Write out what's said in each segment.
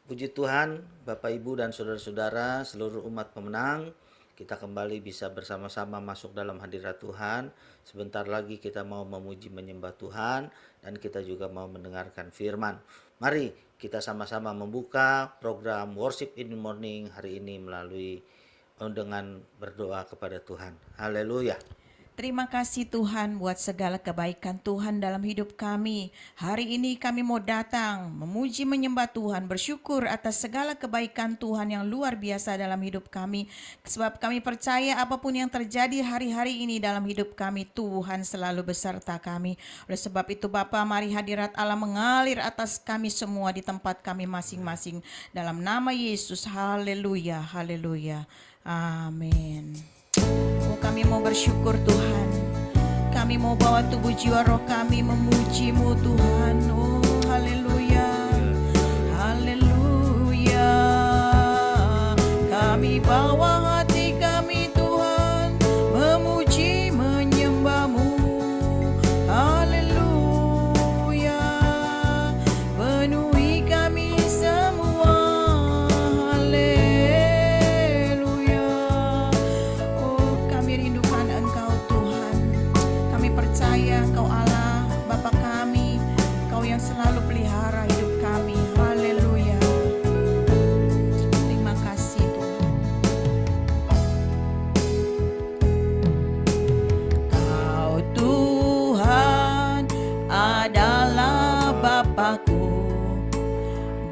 Puji Tuhan, Bapak Ibu dan saudara-saudara, seluruh umat pemenang, kita kembali bisa bersama-sama masuk dalam hadirat Tuhan. Sebentar lagi kita mau memuji menyembah Tuhan dan kita juga mau mendengarkan firman. Mari kita sama-sama membuka program Worship in the Morning hari ini melalui dengan berdoa kepada Tuhan. Haleluya. Terima kasih Tuhan buat segala kebaikan Tuhan dalam hidup kami. Hari ini kami mau datang memuji menyembah Tuhan, bersyukur atas segala kebaikan Tuhan yang luar biasa dalam hidup kami. Sebab kami percaya apapun yang terjadi hari-hari ini dalam hidup kami, Tuhan selalu beserta kami. Oleh sebab itu Bapa, mari hadirat Allah mengalir atas kami semua di tempat kami masing-masing. Dalam nama Yesus, haleluya, haleluya, amin. Kami mau bersyukur Tuhan. Kami mau bawa tubuh jiwa roh kami memuji-Mu Tuhan. Oh haleluya, haleluya. Kami bawa hati kami Tuhan memuji menyembah-Mu. Haleluya, penuhi kami semua. Haleluya. Oh kami rindukan Engkau Tuhan. Kami percaya Engkau Allah, Bapa kami, Engkau yang selalu pelihara hidup kami. Haleluya. Terima kasih Tuhan. Kau Tuhan adalah Bapakku,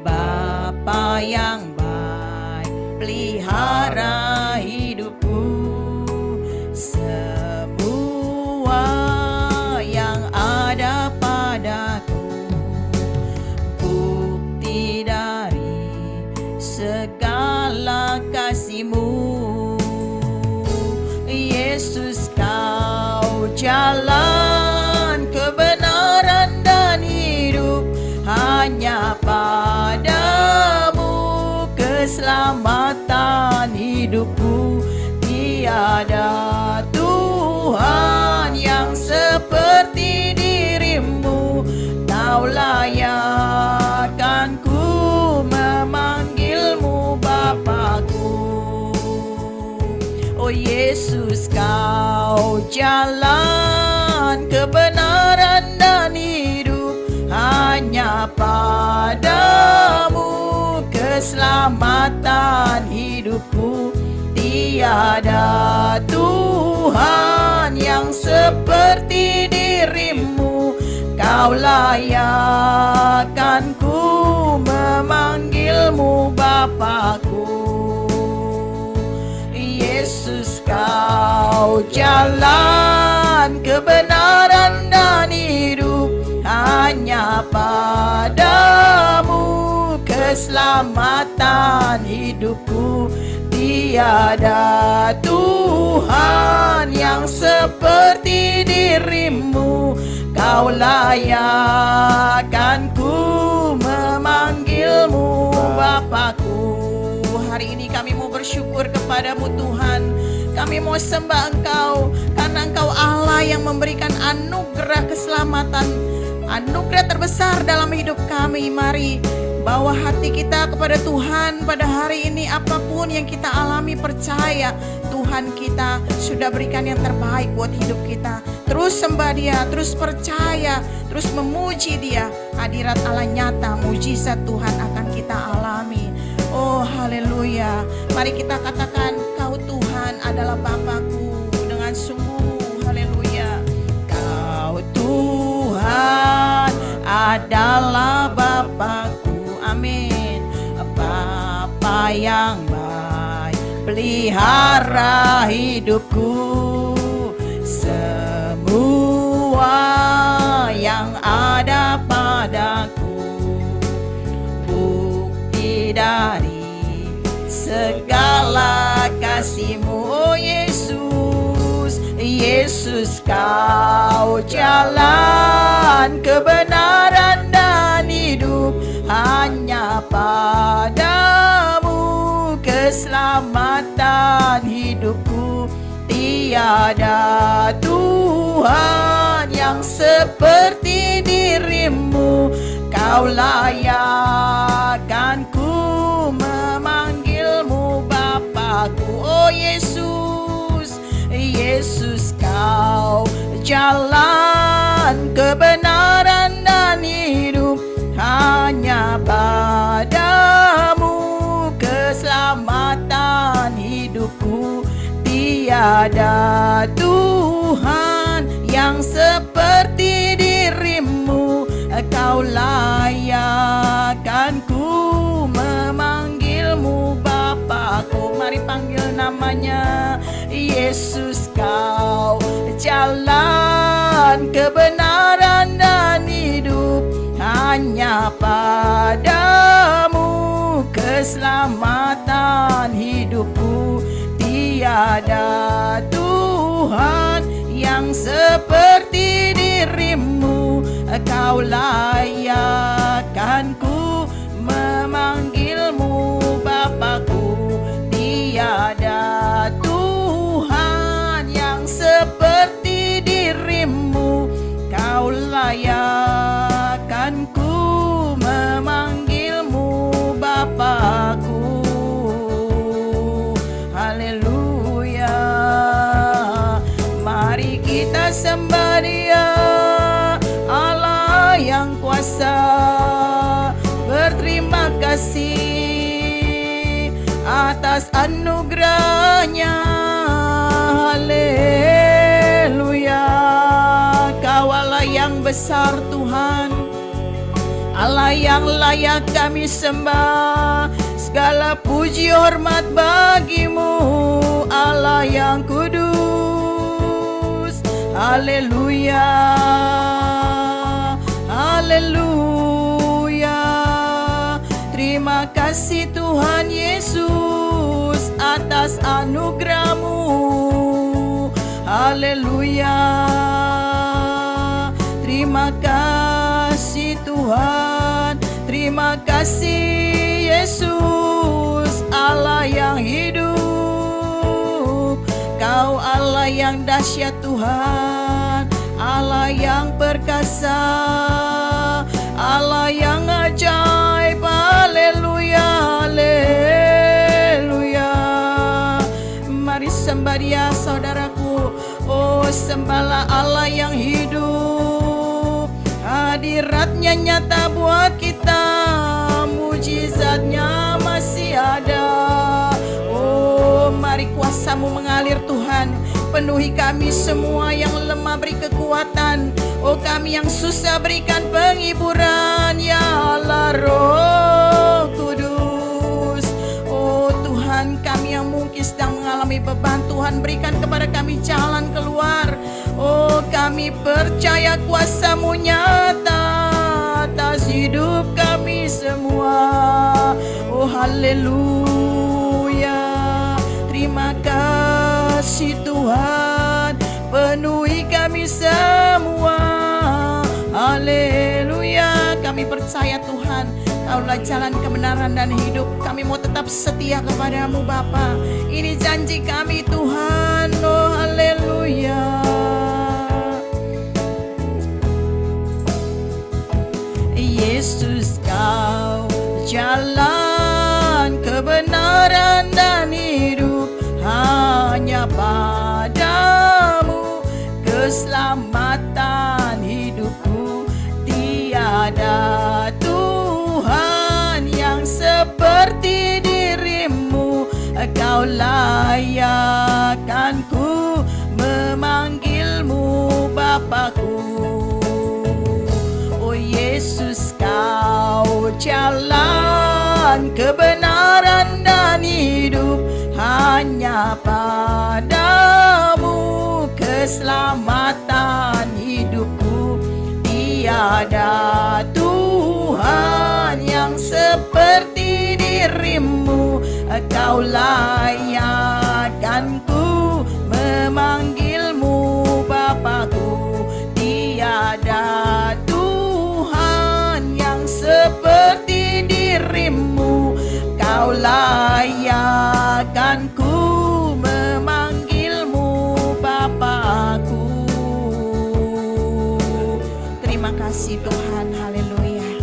Bapa yang baik, pelihara hidupku. Semua yang ada padaku bukti dari segala kasih-Mu. Yesus, Kau jalan kebenaran dan hidup, hanya padamu keselamatan hidupku. Tiada Tuhan yang seperti dirimu. Kau layakkan ku memanggilmu Bapakku. Oh Yesus, Kau jalan kebenaran dan hidup, hanya padamu keselamatan hidupku. Tiada Tuhan yang seperti dirimu. Kau layakkan ku memanggilmu Bapakku. Yesus, Kau jalan kebenaran dan hidup, hanya padamu keselamatan hidupku. Tiada Tuhan yang seperti dirimu. Kau layakkan ku memanggilmu Bapakku. Hari ini kami mau bersyukur kepadamu Tuhan. Kami mau sembah Engkau karena Engkau Allah yang memberikan anugerah keselamatan, anugerah terbesar dalam hidup kami. Mari bawa hati kita kepada Tuhan pada hari ini. Apapun yang kita alami, percaya Tuhan kita sudah berikan yang terbaik buat hidup kita. Terus sembah Dia, terus percaya, terus memuji Dia. Hadirat Allah nyata, mujizat Tuhan akan kita alami. Oh haleluya. Mari kita katakan, Kau Tuhan adalah Bapakku dengan sungguh. Haleluya. Kau Tuhan adalah Bapakku. Amin. Bapa yang baik, pelihara hidupku. Semua yang ada padaku bukti dari segala kasih-Mu. Oh Yesus, Yesus, Kau jalan kebenaran dan hidup, hanya padamu keselamatan hidupku. Tiada Tuhan yang seperti dirimu. Kau layakkan ku oh Yesus. Yesus, Kau jalan kebenaran dan hidup, hanya padamu keselamatan hidupku. Tiada Tuhan yang seperti dirimu, Kau layakkan ku memanggilmu Bapakku. Mari panggil namanya. Yesus, Kau jalan kebenaran dan hidup, hanya padamu keselamatan hidupku. Tiada Tuhan yang seperti dirimu, Kau layakkan ku memanggilmu Bapakku. Tiada Tuhan yang seperti dirimu, Kau layakkan ku memanggilmu Bapakku. Haleluya. Mari kita sembah Dia, Allah yang kuasa. Berterima kasih atas anugerahnya. Haleluya. Kau Allah yang besar Tuhan, Allah yang layak kami sembah. Segala puji hormat bagimu, Allah yang kudus. Haleluya. Haleluya. Terima kasih Tuhan Yesus atas anugerah-Mu. Haleluya. Terima kasih Tuhan. Terima kasih Yesus, Allah yang hidup. Kau Allah yang dahsyat Tuhan, Allah yang perkasa, Allah yang ajaib. Haleluya, haleluya. Mari sembah Dia saudaraku. Oh, sembahlah Allah yang hidup. Hadiratnya nyata buat kita, mujizatnya masih ada. Oh, mari kuasa-Mu mengalir Tuhan. Penuhi kami semua yang lemah, beri kekuatan. Oh, kami yang susah berikan penghiburan. Ya Allah Roh Kudus. Oh Tuhan, kami yang mungkin sedang mengalami beban, Tuhan berikan kepada kami jalan keluar. Oh, kami percaya kuasa-Mu nyata atas hidup kami semua. Oh haleluya. Terima kasih Tuhan, penuhi kami semua. Haleluya. Kami percaya Tuhan, Kaulah jalan kebenaran dan hidup. Kami mau tetap setia kepada-Mu Bapa. Ini janji kami Tuhan. Oh haleluya. Yesus, Kau jalan kebenaran dan hidup, hanya padamu keselamatan hidupku. Tiada Tuhan yang seperti dirimu, Kau layakkan ku memanggilmu Bapakku. Oh Yesus, Kau jalan kebenaran dan hidup, hanya padamu keselamatan hidupku. Tiada Tuhan yang seperti dirimu, Kau layakkan ku memanggilmu Bapakku. Tiada Tuhan yang seperti dirimu, Kau layakkan ku memanggilmu Bapakku. Terima kasih Tuhan, haleluya.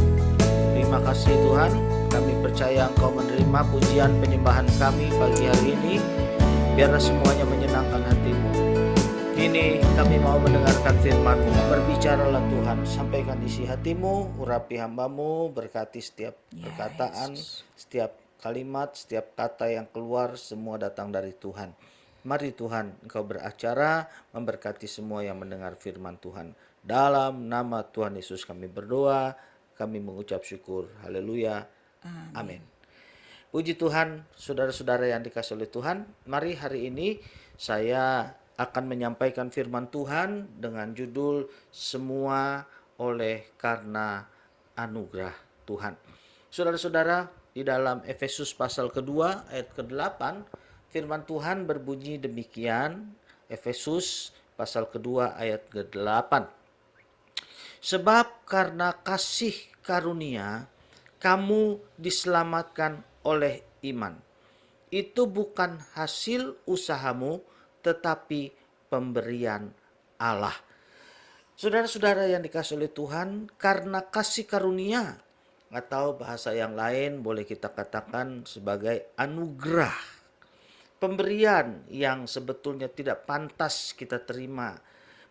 Terima kasih Tuhan, kami percaya Engkau menerima pujian penyembahan kami pagi hari ini. biarlah semuanya menyenangkan hati-Mu. Kini kami mau mendengarkan firman-Mu. Berbicaralah Tuhan, sampaikan isi hati-Mu, urapi hamba-Mu, berkati setiap perkataan, setiap kalimat, setiap kata yang keluar, semua datang dari Tuhan. Mari Tuhan, Engkau beracara, memberkati semua yang mendengar firman Tuhan. Dalam nama Tuhan Yesus kami berdoa, kami mengucap syukur. Haleluya. Amin. Puji Tuhan, saudara-saudara yang dikasihi oleh Tuhan. Mari hari ini saya akan menyampaikan firman Tuhan dengan judul Semua oleh karena anugerah Tuhan. Saudara-saudara, di dalam Efesus pasal kedua ayat ke-8, firman Tuhan berbunyi demikian. Efesus pasal kedua ayat ke-8. Sebab karena kasih karunia kamu diselamatkan oleh iman. Itu bukan hasil usahamu, tetapi pemberian Allah. Saudara-saudara yang dikasihi oleh Tuhan, karena kasih karunia, atau bahasa yang lain boleh kita katakan sebagai anugerah. Pemberian yang sebetulnya tidak pantas kita terima.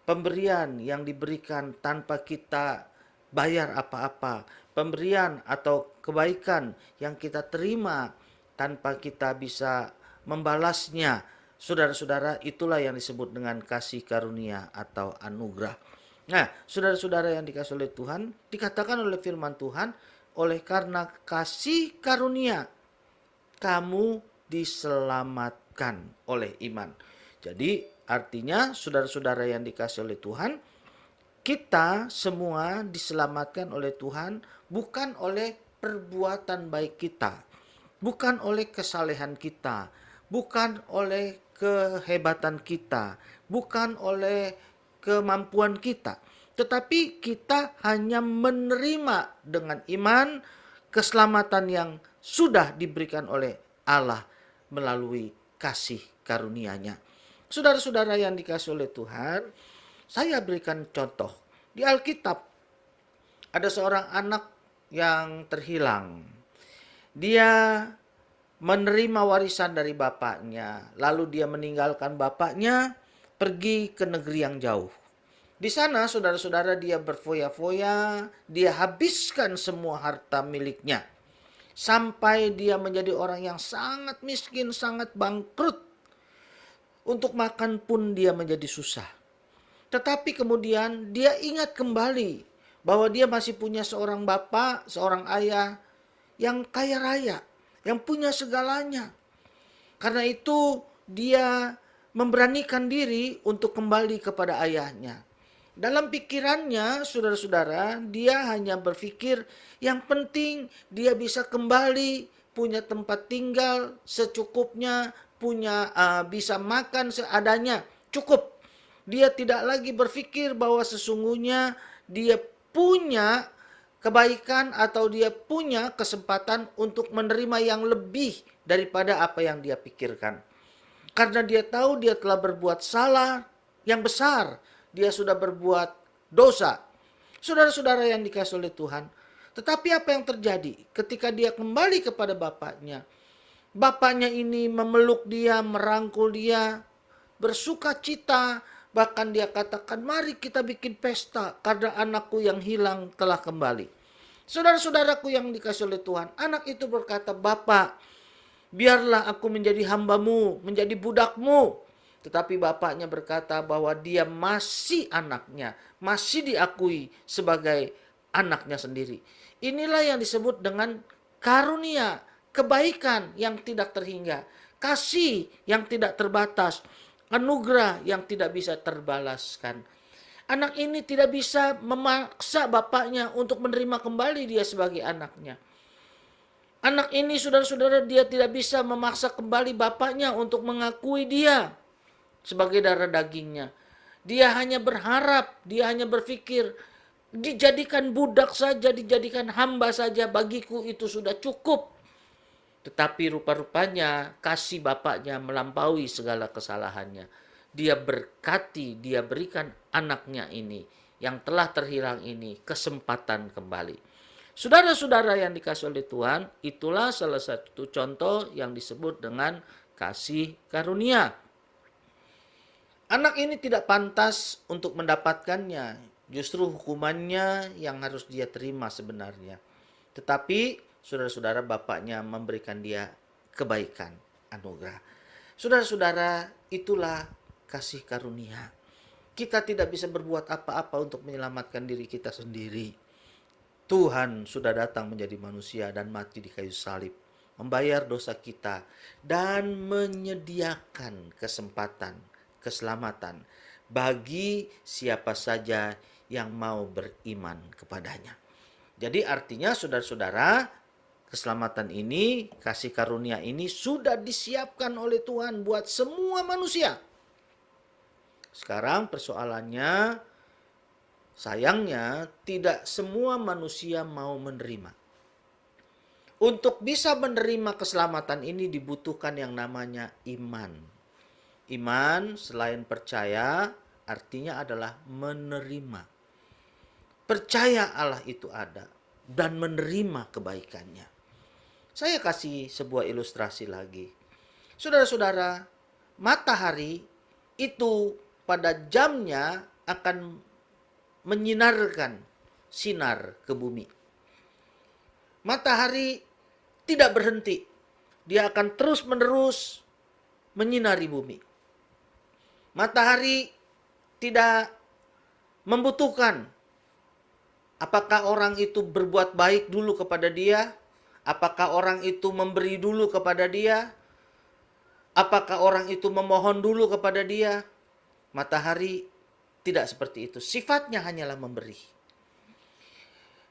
Pemberian yang diberikan tanpa kita bayar apa-apa. Pemberian atau kebaikan yang kita terima tanpa kita bisa membalasnya. Saudara-saudara, itulah yang disebut dengan kasih karunia atau anugerah. Nah, saudara-saudara yang dikasihi oleh Tuhan, dikatakan oleh firman Tuhan, oleh karena kasih karunia, kamu diselamatkan oleh iman. Jadi, artinya saudara-saudara yang dikasihi oleh Tuhan, kita semua diselamatkan oleh Tuhan bukan oleh perbuatan baik kita, bukan oleh kesalehan kita, bukan oleh kehebatan kita, bukan oleh kemampuan kita. Tetapi kita hanya menerima dengan iman keselamatan yang sudah diberikan oleh Allah melalui kasih karunia-Nya. Saudara-saudara yang dikasihi oleh Tuhan, saya berikan contoh. Di Alkitab ada seorang anak yang terhilang. Dia menerima warisan dari bapaknya, lalu dia meninggalkan bapaknya, pergi ke negeri yang jauh. Di sana saudara-saudara dia berfoya-foya, dia habiskan semua harta miliknya. Sampai dia menjadi orang yang sangat miskin, sangat bangkrut. Untuk makan pun dia menjadi susah. Tetapi kemudian dia ingat kembali bahwa dia masih punya seorang bapak, seorang ayah yang kaya raya, yang punya segalanya. Karena itu dia memberanikan diri untuk kembali kepada ayahnya. Dalam pikirannya, saudara-saudara, dia hanya berpikir yang penting dia bisa kembali, punya tempat tinggal secukupnya, bisa makan seadanya, cukup. Dia tidak lagi berpikir bahwa sesungguhnya dia punya kebaikan atau dia punya kesempatan untuk menerima yang lebih daripada apa yang dia pikirkan. Karena dia tahu dia telah berbuat salah yang besar. Dia sudah berbuat dosa. Saudara-saudara yang dikasihi oleh Tuhan. Tetapi apa yang terjadi ketika dia kembali kepada bapaknya? Bapaknya ini memeluk dia, merangkul dia, bersuka cita. Bahkan dia katakan, mari kita bikin pesta karena anakku yang hilang telah kembali. Saudara-saudaraku yang dikasihi oleh Tuhan, anak itu berkata, Bapak, biarlah aku menjadi hambamu, menjadi budakmu. Tetapi bapaknya berkata bahwa dia masih anaknya, masih diakui sebagai anaknya sendiri. Inilah yang disebut dengan karunia, kebaikan yang tidak terhingga, kasih yang tidak terbatas, anugerah yang tidak bisa terbalaskan. Anak ini tidak bisa memaksa bapaknya untuk menerima kembali dia sebagai anaknya. Anak ini, saudara-saudara, dia tidak bisa memaksa kembali bapaknya untuk mengakui dia sebagai darah dagingnya. Dia hanya berharap, dia hanya berpikir, dijadikan budak saja, dijadikan hamba saja, bagiku itu sudah cukup. Tetapi rupa-rupanya kasih bapaknya melampaui segala kesalahannya. Dia berkati, dia berikan anaknya ini, yang telah terhilang ini, kesempatan kembali. Saudara-saudara yang dikasihi oleh Tuhan, itulah salah satu contoh yang disebut dengan kasih karunia. Anak ini tidak pantas untuk mendapatkannya, justru hukumannya yang harus dia terima sebenarnya. Tetapi saudara-saudara, bapaknya memberikan dia kebaikan, anugerah. Saudara-saudara, itulah kasih karunia. Kita tidak bisa berbuat apa-apa untuk menyelamatkan diri kita sendiri. Tuhan sudah datang menjadi manusia dan mati di kayu salib, membayar dosa kita dan menyediakan kesempatan keselamatan bagi siapa saja yang mau beriman kepadanya. Jadi artinya saudara-saudara, keselamatan ini, kasih karunia ini sudah disiapkan oleh Tuhan buat semua manusia. Sekarang persoalannya, sayangnya tidak semua manusia mau menerima. Untuk bisa menerima keselamatan ini dibutuhkan yang namanya iman. Iman selain percaya artinya adalah menerima. Percaya Allah itu ada dan menerima kebaikannya. Saya kasih sebuah ilustrasi lagi. Saudara-saudara, matahari itu pada jamnya akan menyinarkan sinar ke bumi. Matahari tidak berhenti. Dia akan terus-menerus menyinari bumi. Matahari tidak membutuhkan apakah orang itu berbuat baik dulu kepada dia, apakah orang itu memberi dulu kepada dia, apakah orang itu memohon dulu kepada dia. Matahari tidak seperti itu. Sifatnya hanyalah memberi.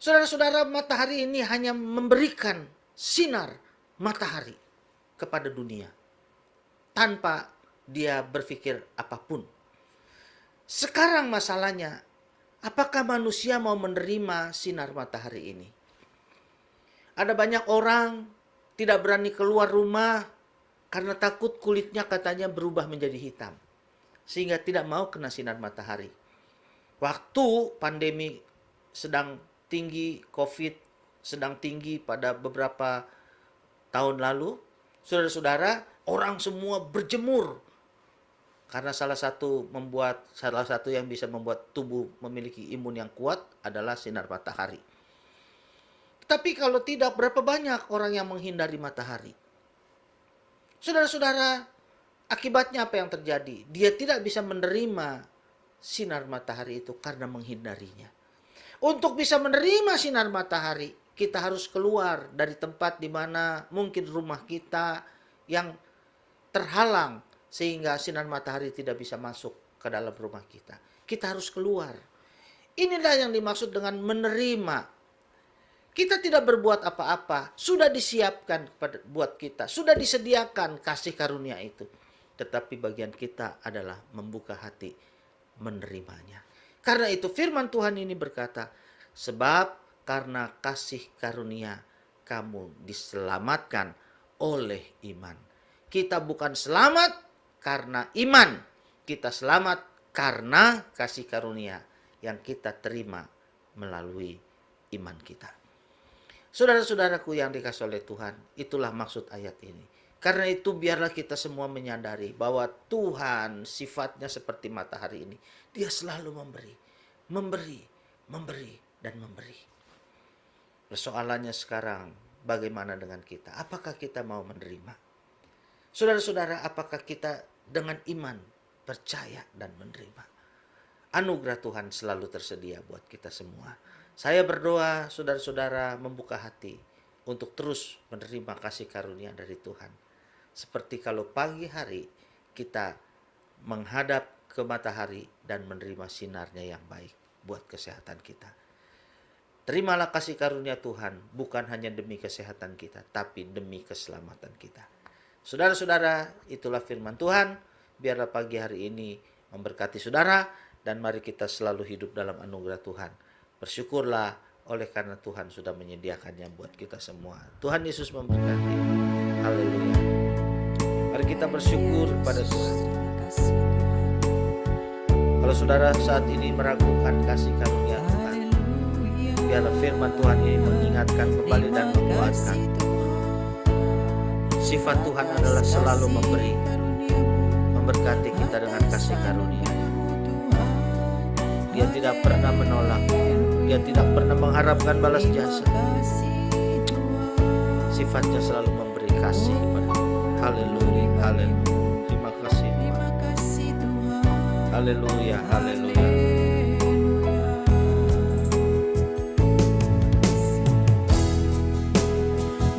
Saudara-saudara, matahari ini hanya memberikan sinar matahari kepada dunia tanpa dia berpikir apapun. Sekarang masalahnya, apakah manusia mau menerima sinar matahari ini? Ada banyak orang tidak berani keluar rumah karena takut kulitnya katanya berubah menjadi hitam, sehingga tidak mau kena sinar matahari. Waktu pandemi sedang tinggi, COVID sedang tinggi pada beberapa tahun lalu, saudara-saudara, orang semua berjemur. Karena salah satu yang bisa membuat tubuh memiliki imun yang kuat adalah sinar matahari. Tapi kalau tidak, berapa banyak orang yang menghindari matahari? Saudara-saudara, akibatnya apa yang terjadi? Dia tidak bisa menerima sinar matahari itu karena menghindarinya. Untuk bisa menerima sinar matahari, kita harus keluar dari tempat di mana mungkin rumah kita yang terhalang sehingga sinar matahari tidak bisa masuk ke dalam rumah kita. Kita harus keluar. Inilah yang dimaksud dengan menerima. Kita tidak berbuat apa-apa, sudah disiapkan buat kita, sudah disediakan kasih karunia itu. Tetapi bagian kita adalah membuka hati, menerimanya. Karena itu firman Tuhan ini berkata, sebab karena kasih karunia kamu diselamatkan oleh iman. Kita bukan selamat karena iman, kita selamat karena kasih karunia yang kita terima melalui iman kita. Saudara-saudaraku yang dikasihi oleh Tuhan, itulah maksud ayat ini. Karena itu biarlah kita semua menyadari bahwa Tuhan sifatnya seperti matahari ini. Dia selalu memberi, memberi, memberi, dan memberi. Persoalannya sekarang, bagaimana dengan kita? Apakah kita mau menerima? Saudara-saudara, apakah kita dengan iman percaya dan menerima? Anugerah Tuhan selalu tersedia buat kita semua. Saya berdoa saudara-saudara membuka hati untuk terus menerima kasih karunia dari Tuhan. Seperti kalau pagi hari kita menghadap ke matahari dan menerima sinarnya yang baik buat kesehatan kita. Terimalah kasih karunia Tuhan bukan hanya demi kesehatan kita, tapi demi keselamatan kita. Saudara-saudara, itulah firman Tuhan. Biarlah pagi hari ini memberkati saudara, dan mari kita selalu hidup dalam anugerah Tuhan. Bersyukurlah oleh karena Tuhan sudah menyediakannya buat kita semua. Tuhan Yesus memberkati. Haleluya. Mari kita bersyukur pada Tuhan. Kalau saudara saat ini meragukan kasih karunia Tuhan, Biar firman Tuhan ini mengingatkan kembali dan menguatkan. Sifat Tuhan adalah selalu memberi, memberkati kita dengan kasih karunia. Dia tidak pernah menolak, dia tidak pernah mengharapkan balas jasa. Sifatnya selalu memberi kasih kepada. Haleluya, haleluya. Terima kasih Tuhan. Haleluya, haleluya.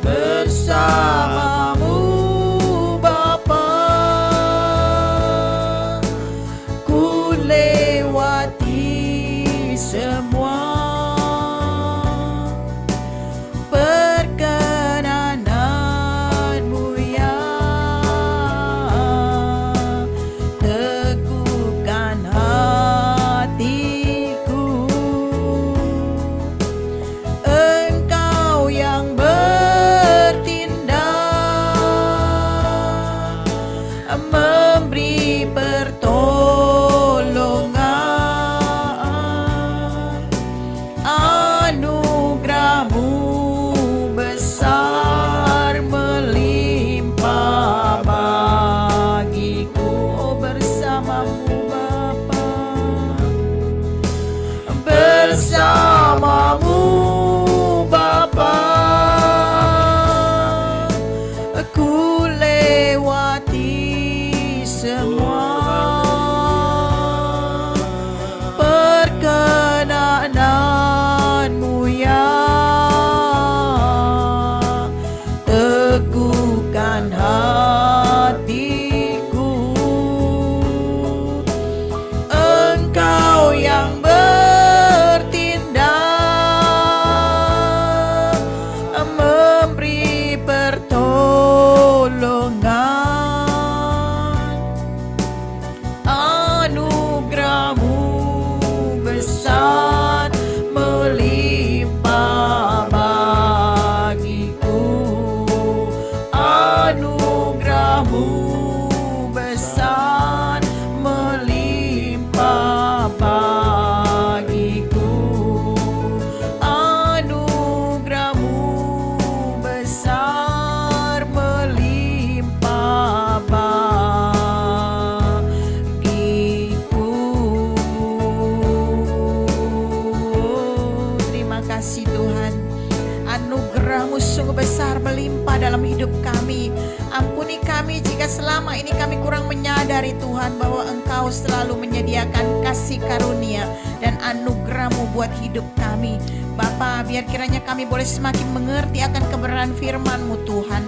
Bersamamu Bapa, ku lewati semua perkenananmu ya, teguhkan hatiku. Engkau yang memberi pertolongan, anugerahmu besar melimpah bagiku. Oh, bersamamu Bapa, bersamamu Bapa, aku lewati semua perkenananmu ya, teguhkan hatiku. Engkau yang bertindak, memberi pertolongan, anugerahmu besar melimpah bagiku. Anugerahmu besar melimpah bagiku. Anugerahmu besar melimpah bagiku. Terima kasih Tuhan, anugerah-Mu sungguh besar melimpah dalam hidup kami. Ampuni kami jika selama ini kami kurang menyadari Tuhan bahwa Engkau selalu menyediakan kasih karunia dan anugerah-Mu buat hidup kami. Bapa, biar kiranya kami boleh semakin mengerti akan kebenaran firman-Mu Tuhan.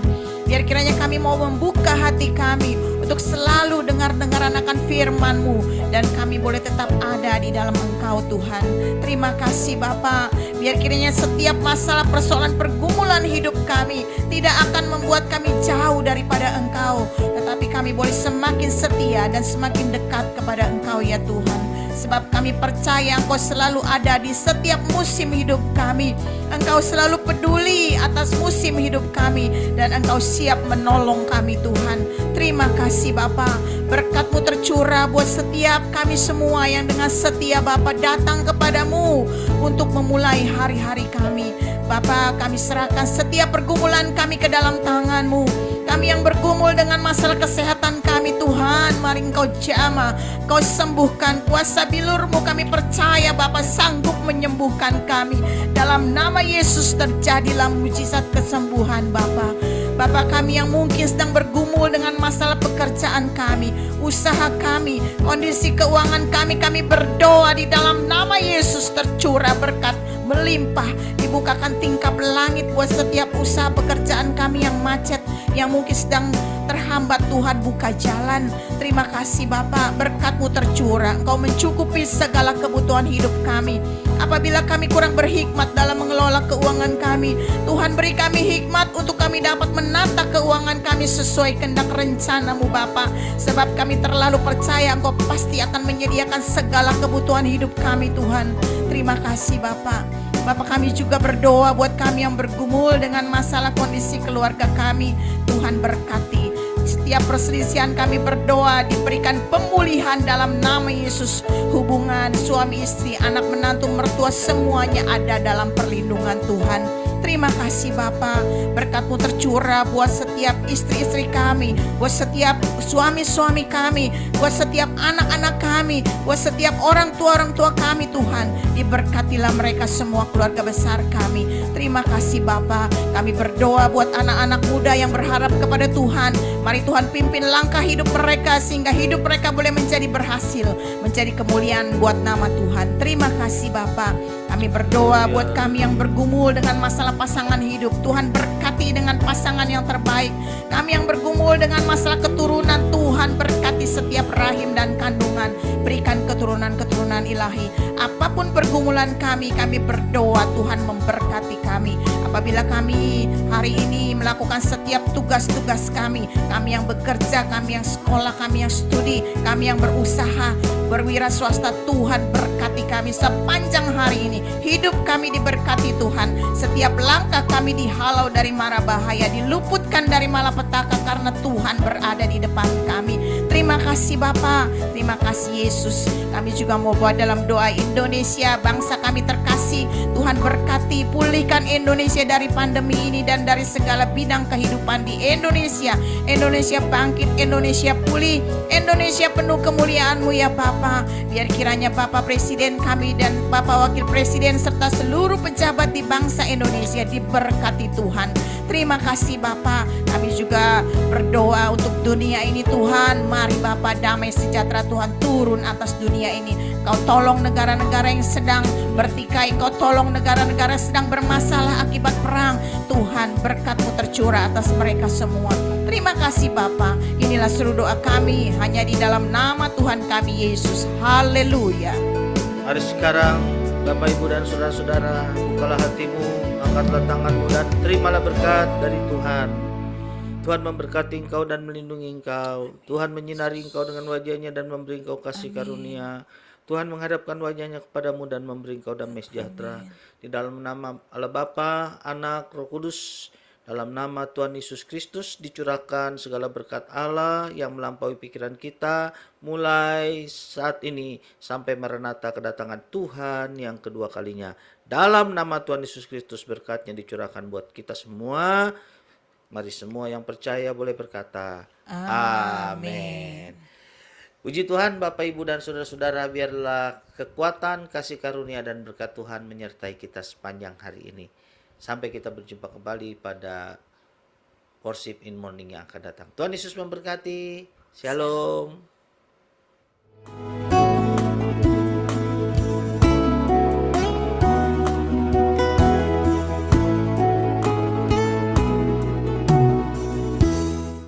Biar kiranya kami mau membuka hati kami untuk selalu dengar-dengaran akan firman-Mu, dan kami boleh tetap ada di dalam Engkau Tuhan. Terima kasih Bapa. Biar kiranya setiap masalah, persoalan, pergumulan hidup kami tidak akan membuat kami jauh daripada Engkau, tetapi kami boleh semakin setia dan semakin dekat kepada Engkau ya Tuhan. Sebab kami percaya Engkau selalu ada di setiap musim hidup kami. Engkau selalu peduli atas musim hidup kami, dan Engkau siap menolong kami Tuhan. Terima kasih Bapa. Berkat-Mu tercurah buat setiap kami semua yang dengan setia Bapa datang kepadamu untuk memulai hari-hari kami. Bapa, kami serahkan setiap pergumulan kami ke dalam tangan-Mu. Kami yang bergumul dengan masalah kesehatan kami Tuhan, mari Engkau jamah, Engkau sembuhkan. Kuasa bilur-Mu kami percaya Bapa sanggup menyembuhkan kami. Dalam nama Yesus terjadilah mujizat kesembuhan Bapa. Bapa, kami yang mungkin sedang bergumul dengan masalah pekerjaan kami, usaha kami, kondisi keuangan kami berdoa di dalam nama Yesus tercurah berkat melimpah, dibukakan tingkap langit buat setiap usaha pekerjaan kami yang macet, yang mungkin sedang terhambat. Tuhan buka jalan. Terima kasih Bapa, berkat-Mu tercurah, Engkau mencukupi segala kebutuhan hidup kami. Apabila kami kurang berhikmat dalam mengelola keuangan kami, Tuhan beri kami hikmat untuk kami dapat menata keuangan kami sesuai kehendak rencana-Mu Bapa. Sebab kami terlalu percaya Engkau pasti akan menyediakan segala kebutuhan hidup kami Tuhan. Terima kasih Bapa. Bapa, kami juga berdoa buat kami yang bergumul dengan masalah kondisi keluarga kami. Tuhan berkati. Setiap perselisihan kami berdoa diberikan pemulihan dalam nama Yesus. Hubungan suami istri, anak menantu, mertua semuanya ada dalam perlindungan Tuhan. Terima kasih Bapa, berkat-Mu tercurah buat setiap istri-istri kami, buat setiap suami-suami kami, buat setiap anak-anak kami, buat setiap orang tua kami Tuhan. Diberkatilah mereka semua, keluarga besar kami. Terima kasih Bapa. Kami berdoa buat anak-anak muda yang berharap kepada Tuhan. Mari Tuhan pimpin langkah hidup mereka sehingga hidup mereka boleh menjadi berhasil, menjadi kemuliaan buat nama Tuhan. Terima kasih Bapa. Kami berdoa buat kami yang bergumul dengan masalah pasangan hidup. Tuhan berkati dengan pasangan yang terbaik. Kami yang bergumul dengan masalah keturunan, Tuhan berkati setiap rahim dan kandungan. Berikan keturunan-keturunan ilahi. Apapun pergumulan kami berdoa Tuhan memberkati kami. Apabila kami hari ini melakukan setiap tugas-tugas kami yang bekerja, kami yang sekolah, kami yang studi, kami yang berusaha, berwira swasta, Tuhan berkati kami sepanjang hari ini. Hidup kami diberkati Tuhan. Setiap langkah kami dihalau dari mara bahaya, diluputkan dari malapetaka karena Tuhan berada di depan kami. Terima kasih Bapa, terima kasih Yesus. Kami juga mau buat dalam doa Indonesia, bangsa kami terkasih. Tuhan berkati, pulihkan Indonesia dari pandemi ini dan dari segala bidang kehidupan di Indonesia. Indonesia bangkit, Indonesia pulih, Indonesia penuh kemuliaan-Mu ya Bapa. Biar kiranya Bapak Presiden kami dan Bapak Wakil Presiden serta seluruh pejabat di bangsa Indonesia diberkati Tuhan. Terima kasih Bapa. Kami juga berdoa untuk dunia ini Tuhan. Mari Bapa, damai sejahtera Tuhan turun atas dunia ini. Kau tolong negara-negara yang sedang bertikai. Kau tolong negara-negara yang sedang bermasalah akibat perang. Tuhan, berkat-Mu tercurah atas mereka semua. Terima kasih Bapa. Inilah seluruh doa kami hanya di dalam nama Tuhan kami Yesus. Haleluya. Mari sekarang Bapak Ibu dan saudara-saudara, bukalah hatimu, angkatlah tanganmu dan terimalah berkat dari Tuhan. Tuhan memberkati engkau dan melindungi engkau. Tuhan menyinari engkau dengan wajahnya dan memberi engkau kasih karunia. Tuhan menghadapkan wajahnya kepadamu dan memberi engkau damai sejahtera. Di dalam nama Allah Bapa, Anak, Roh Kudus, dalam nama Tuhan Yesus Kristus dicurahkan segala berkat Allah yang melampaui pikiran kita mulai saat ini sampai Maranatha kedatangan Tuhan yang kedua kalinya. Dalam nama Tuhan Yesus Kristus berkatnya dicurahkan buat kita semua. Mari semua yang percaya boleh berkata amin. Puji Tuhan Bapak Ibu dan saudara-saudara, biarlah kekuatan, kasih karunia dan berkat Tuhan menyertai kita sepanjang hari ini. Sampai kita berjumpa kembali pada worship in morning yang akan datang. Tuhan Yesus memberkati. Shalom.